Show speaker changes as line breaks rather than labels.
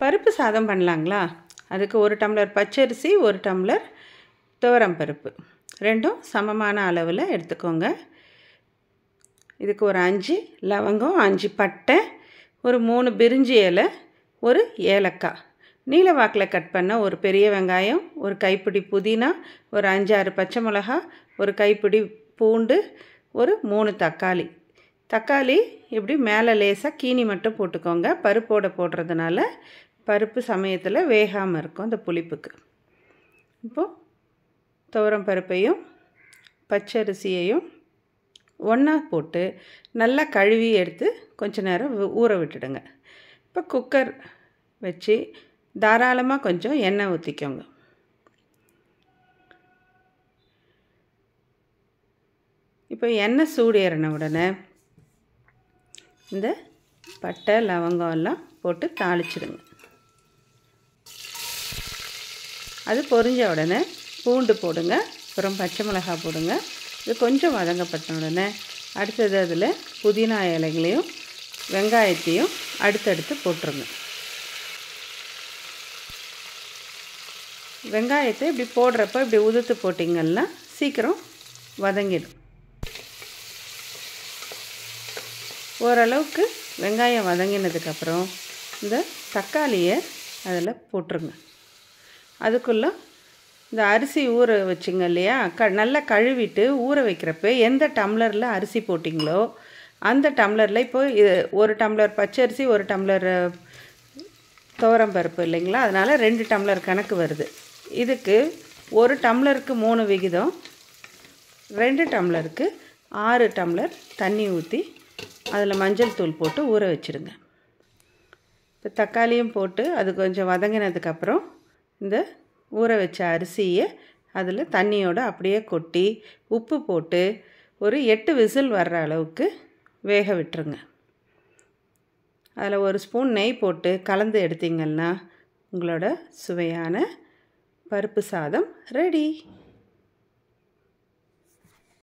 பருப்பு சாதம் பண்ணலாங்களா? அதுக்கு 1 டம்ளர் பச்சரிசி, 1 டம்ளர் துவரம் பருப்பு, ரெண்டும் சமமான அளவில் எடுத்துக்கோங்க. இதுக்கு ஒரு 5 லவங்கம், 5 பட்டை, ஒரு 3 பிரிஞ்சி இலை, ஒரு ஏலக்காய், நீல வாக்கில் கட் பண்ண ஒரு பெரிய வெங்காயம், ஒரு கைப்பிடி புதினா, ஒரு 5-6 பச்சை மிளகா, ஒரு கைப்பிடி பூண்டு, ஒரு 3 தக்காளி. தக்காளி இப்படி மேலே லேசாக கீனி மட்டும் போட்டுக்கோங்க. பருப்போடு போடுறதுனால பருப்பு சமயத்தில் வேகாமல் இருக்கும் அந்த புளிப்புக்கு. இப்போது துவரம் பருப்பையும் பச்சரிசியையும் ஒன்றா போட்டு நல்லா கழுவி எடுத்து கொஞ்ச நேரம் ஊற விட்டுடுங்க. இப்போ குக்கர் வச்சு தாராளமாக கொஞ்சம் எண்ணெய் ஊற்றிக்கோங்க. இப்போ எண்ணெய் சூடு ஏறின உடனே இந்த பட்டை லவங்கம் எல்லாம் போட்டு தாளிச்சிடுங்க. அது பொரிஞ்ச உடனே பூண்டு போடுங்க, அப்புறம் பச்சை மிளகாய் போடுங்க. இது கொஞ்சம் வதங்கப்பட்ட உடனே அடுத்தது அதில் புதினா இலைகளையும் வெங்காயத்தையும் அடுத்தடுத்து போட்டுருங்க. வெங்காயத்தை இப்படி போடுறப்ப இப்படி உதுத்து போட்டிங்கன்னா சீக்கிரம் வதங்கிடும். ஓரளவுக்கு வெங்காயம் வதங்கினதுக்கப்புறம் இந்த தக்காளியை அதில் போட்டுருங்க. அதுக்குள்ளே இந்த அரிசி ஊற வச்சிங்க இல்லையா, நல்லா கழுவிட்டு ஊற வைக்கிறப்ப எந்த டம்ளரில் அரிசி போட்டிங்களோ அந்த டம்ளரில் இப்போ 1 டம்ளர் பச்சரிசி, 1 டம்ளர் துவரம் பருப்பு இல்லைங்களா, அதனால் 2 டம்ளர் கணக்கு வருது. இதுக்கு 1 டம்ளருக்கு 3 விகிதம், 2 டம்ளருக்கு 6 டம்ளர் தண்ணி ஊற்றி அதில் மஞ்சள் தூள் போட்டு ஊற வச்சுடுங்க. இப்போ தக்காளியும் போட்டு அது கொஞ்சம் வதங்கினதுக்கப்புறம் இந்த ஊற வச்ச அரிசியை அதில் தண்ணியோடு அப்படியே கொட்டி உப்பு போட்டு ஒரு 8 விசில் வர்ற அளவுக்கு வேக விட்டுருங்க. அதில் 1 ஸ்பூன் நெய் போட்டு கலந்து எடுத்திங்கன்னா உங்களோட சுவையான பருப்பு சாதம் ரெடி.